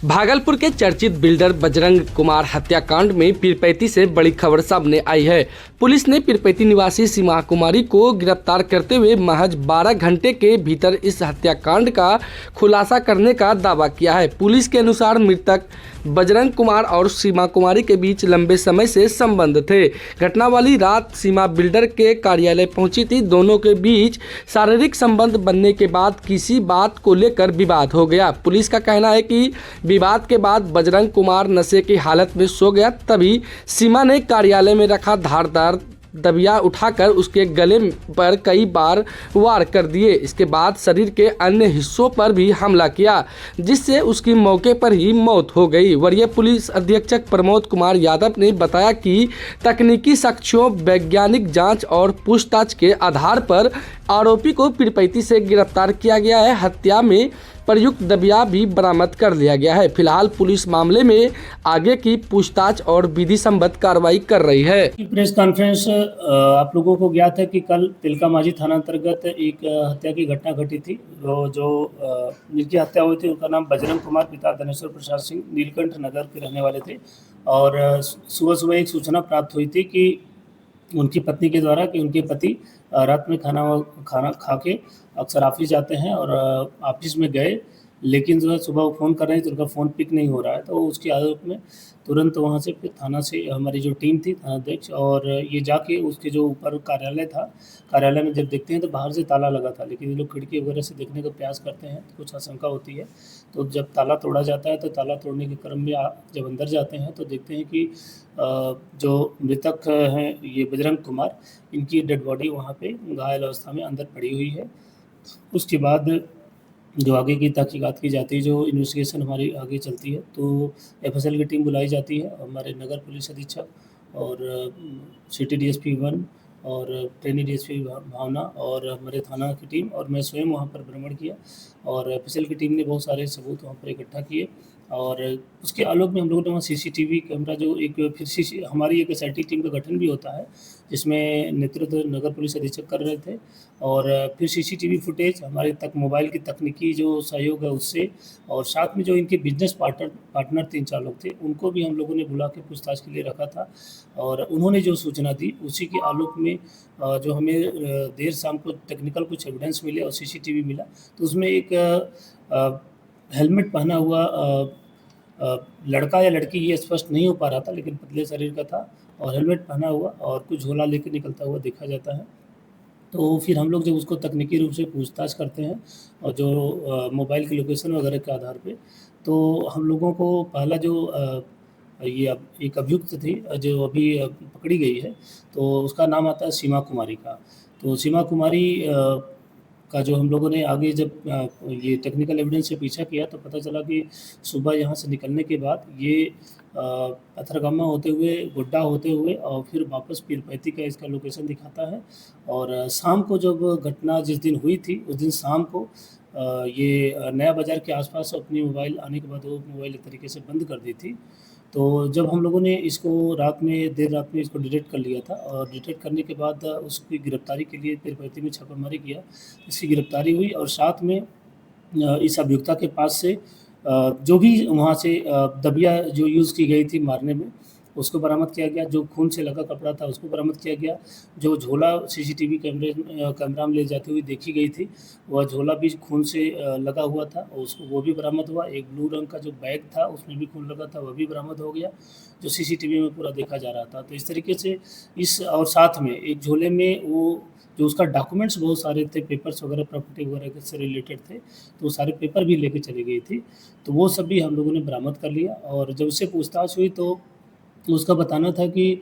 भागलपुर के चर्चित बिल्डर बजरंग कुमार हत्याकांड में पीरपैंती से बड़ी खबर सामने आई है। पुलिस ने पीरपैंती निवासी सीमा कुमारी को गिरफ्तार करते हुए महज 12 घंटे के भीतर इस हत्याकांड का खुलासा करने का दावा किया है। पुलिस के अनुसार मृतक बजरंग कुमार और सीमा कुमारी के बीच लंबे समय से संबंध थे। घटना वाली रात सीमा बिल्डर के कार्यालय पहुंची थी। दोनों के बीच शारीरिक संबंध बनने के बाद किसी बात को लेकर विवाद हो गया। पुलिस का कहना है कि विवाद के बाद बजरंग कुमार नशे की हालत में सो गया। तभी सीमा ने कार्यालय में रखा धारदार दबिया उठाकर उसके गले पर कई बार वार कर दिए। इसके बाद शरीर के अन्य हिस्सों पर भी हमला किया, जिससे उसकी मौके पर ही मौत हो गई। वरीय पुलिस अधीक्षक प्रमोद कुमार यादव ने बताया कि तकनीकी साक्ष्यों, वैज्ञानिक जांच और पूछताछ के आधार पर आरोपी को पीरपैंती से गिरफ्तार किया गया है। हत्या में प्रयुक्त दबिया भी बरामद कर लिया गया है। फिलहाल पुलिस मामले में आगे की पूछताछ और विधि सम्मत कार्रवाई कर रही है। प्रेस कॉन्फ्रेंस आप लोगों को ज्ञात है कि कल तिलका माझी थाना अंतर्गत एक हत्या की घटना घटी थी। जिनकी हत्या हुई थी उनका नाम बजरंग कुमार, पिता धनेश्वर प्रसाद सिंह, नीलकंठ नगर के रहने वाले थे। और सुबह सुबह एक सूचना प्राप्त हुई थी कि उनकी पत्नी के द्वारा कि उनके पति रात में खाना खा के अक्सर ऑफिस जाते हैं और ऑफिस में गए, लेकिन जो है सुबह वो फ़ोन कर रहे हैं तो उनका फ़ोन पिक नहीं हो रहा है। तो उसकी आदत में तुरंत वहाँ से फिर थाना से हमारी जो टीम थी, थानाध्यक्ष और ये जाके उसके जो ऊपर कार्यालय था, कार्यालय में जब देखते हैं तो बाहर से ताला लगा था, लेकिन ये लोग खिड़की वगैरह से देखने का प्रयास करते हैं तो कुछ आशंका होती है। तो जब ताला तोड़ा जाता है तो ताला तोड़ने के क्रम में जब अंदर जाते हैं तो देखते हैं कि जो मृतक हैं ये बजरंग कुमार, इनकी डेड बॉडी वहाँ पे घायल अवस्था में अंदर पड़ी हुई है। उसके बाद जो आगे की तहकीकात की जाती है, जो इन्वेस्टिगेशन हमारी आगे चलती है, तो एफएसएल की टीम बुलाई जाती है। हमारे नगर पुलिस अधीक्षक और सिटी डीएसपी 1 और ट्रेनी डीएसपी भावना और हमारे थाना की टीम और मैं स्वयं वहाँ पर भ्रमण किया और एफएसएल की टीम ने बहुत सारे सबूत वहाँ पर इकट्ठा किए। और उसके आलोक में हम लोगों ने वहाँ सीसीटीवी कैमरा जो एक फिर हमारी एक एसआईटी टीम का गठन भी होता है, जिसमें नेतृत्व नगर पुलिस अधीक्षक कर रहे थे। और फिर सीसीटीवी फुटेज, हमारे तक मोबाइल की तकनीकी जो सहयोग है उससे, और साथ में जो इनके बिजनेस पार्टनर 3-4 लोग थे, उनको भी हम लोगों ने बुला के पूछताछ के लिए रखा था। और उन्होंने जो सूचना दी उसी के आलोक में जो हमें देर शाम को टेक्निकल कुछ एविडेंस मिले और सीसीटीवी मिला, तो उसमें एक हेलमेट पहना हुआ लड़का या लड़की ये स्पष्ट नहीं हो पा रहा था, लेकिन पतले शरीर का था और हेलमेट पहना हुआ और कुछ झोला लेकर निकलता हुआ देखा जाता है। तो फिर हम लोग जब उसको तकनीकी रूप से पूछताछ करते हैं और जो मोबाइल की लोकेशन वगैरह के आधार पे, तो हम लोगों को पहला जो एक अभियुक्त थी जो अभी पकड़ी गई है, तो उसका नाम आता है सीमा कुमारी का। तो सीमा कुमारी का जो हम लोगों ने आगे जब ये टेक्निकल एविडेंस से पीछा किया तो पता चला कि सुबह यहाँ से निकलने के बाद ये पथरगामा होते हुए, गोड्डा होते हुए और फिर वापस पीरपैंती का इसका लोकेशन दिखाता है। और शाम को जब घटना जिस दिन हुई थी उस दिन शाम को ये नया बाज़ार के आसपास अपनी मोबाइल आने के बाद वो मोबाइल एक तरीके से बंद कर दी थी। तो जब हम लोगों ने इसको देर रात में इसको डिटेक्ट कर लिया था और डिटेक्ट करने के बाद उसकी गिरफ्तारी के लिए पीरपैंती में छापामारी किया, इसकी गिरफ्तारी हुई और साथ में इस अभियुक्ता के पास से जो भी वहाँ से दबिया जो यूज़ की गई थी मारने में, उसको बरामद किया गया। जो खून से लगा कपड़ा था उसको बरामद किया गया। जो झोला सीसीटीवी कैमरा में ले जाती हुई देखी गई थी, वह झोला भी खून से लगा हुआ था और उसको वो भी बरामद हुआ। एक ब्लू रंग का जो बैग था उसमें भी खून लगा था, वह भी बरामद हो गया, जो सीसीटीवी में पूरा देखा जा रहा था। तो इस तरीके से और साथ में एक झोले में वो जो उसका डॉक्यूमेंट्स बहुत सारे थे, पेपर्स वगैरह, प्रॉपर्टी वगैरह से रिलेटेड थे, तो वो सारे पेपर भी लेके चली गई थी। तो वो सब भी हम लोगों ने बरामद कर लिया। और जब उससे पूछताछ हुई तो उसका बताना था कि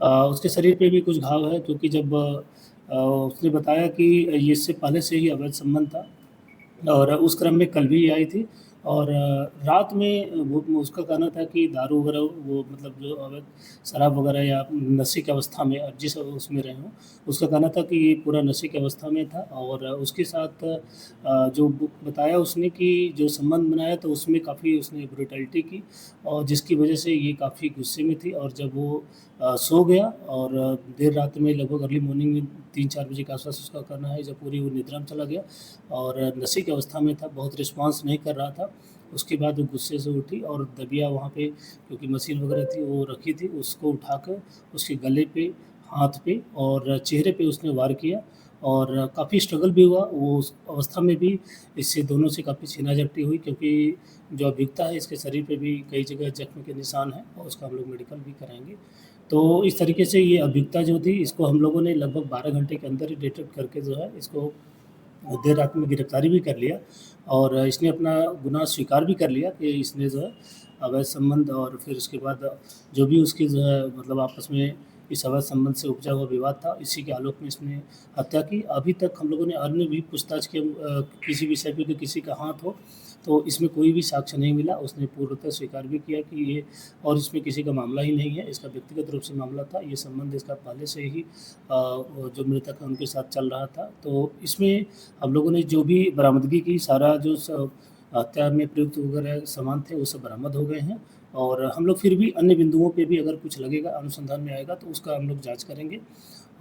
उसके शरीर पे भी कुछ घाव है, क्योंकि जब उसने बताया कि ये इससे पहले से ही अवैध संबंध था और उस क्रम में कल भी आई थी। और रात में वो उसका कहना था कि दारू वगैरह वो मतलब जो अवैध शराब वगैरह या नशे की अवस्था में जिस उसमें रहे हों, उसका कहना था कि ये पूरा नशे की अवस्था में था। और उसके साथ जो बताया उसने कि जो संबंध बनाया तो उसमें काफ़ी उसने ब्रुटैलिटी की और जिसकी वजह से ये काफ़ी गुस्से में थी। और जब वो सो गया और देर रात में लगभग अर्ली मॉर्निंग में 3-4 बजे के आसपास उसका कहना है, जब पूरी वो निद्रा में चला गया और नशे की अवस्था में था, बहुत रिस्पॉन्स नहीं कर रहा था। उसके बाद वो गुस्से से उठी और दबिया वहाँ पे, क्योंकि मशीन वगैरह थी वो रखी थी, उसको उठाकर उसके गले पे, हाथ पे और चेहरे पे उसने वार किया और काफ़ी स्ट्रगल भी हुआ। वो उस अवस्था में भी इससे दोनों से काफ़ी छीना-झपटी हुई, क्योंकि जो अभियुक्ता है इसके शरीर पे भी कई जगह जख्म के निशान हैं और उसका हम लोग मेडिकल भी कराएँगे। तो इस तरीके से ये अभियुक्ता जो थी इसको हम लोगों ने लगभग 12 घंटे के अंदर ही डिटेक्ट करके जो है इसको देर रात में गिरफ्तारी भी कर लिया और इसने अपना गुनाह स्वीकार भी कर लिया कि इसने जो है अवैध संबंध और फिर उसके बाद जो भी उसकी जो है मतलब आपस में इस अवैध संबंध से उपजा हुआ विवाद था, इसी के आलोक में इसने हत्या की। अभी तक हम लोगों ने अन्य भी पूछताछ की, किसी विषय पे कि किसी का हाथ हो, तो इसमें कोई भी साक्ष्य नहीं मिला। उसने पूर्णतः स्वीकार भी किया कि ये और इसमें किसी का मामला ही नहीं है, इसका व्यक्तिगत रूप से मामला था। ये संबंध इसका पहले से ही वो जो मृतक है उनके साथ चल रहा था। तो इसमें हम लोगों ने जो भी बरामदगी की, सारा जो हत्या में प्रयुक्त वगैरह सामान थे वो सब बरामद हो गए हैं और हम लोग फिर भी अन्य बिंदुओं पे भी अगर कुछ लगेगा, अनुसंधान में आएगा तो उसका हम लोग जाँच करेंगे।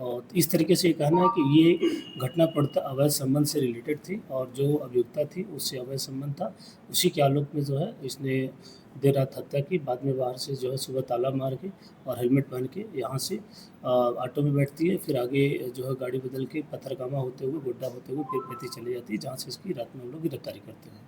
और इस तरीके से ये कहना है कि ये घटना पूर्णतः अवैध संबंध से रिलेटेड थी और जो अभियुक्ता थी उससे अवैध संबंध था। उसी के आलोक में जो है इसने देर रात हत्या की, बाद में बाहर से जो है सुबह ताला मार के और हेलमेट पहन के यहाँ से ऑटो में बैठती है, फिर आगे जो है गाड़ी बदल के पथरगामा होते हुए, गोड्डा होते हुए फिर पैती चली जाती है, जहाँ से इसकी रात में हम लोग गिरफ्तारी करते हैं।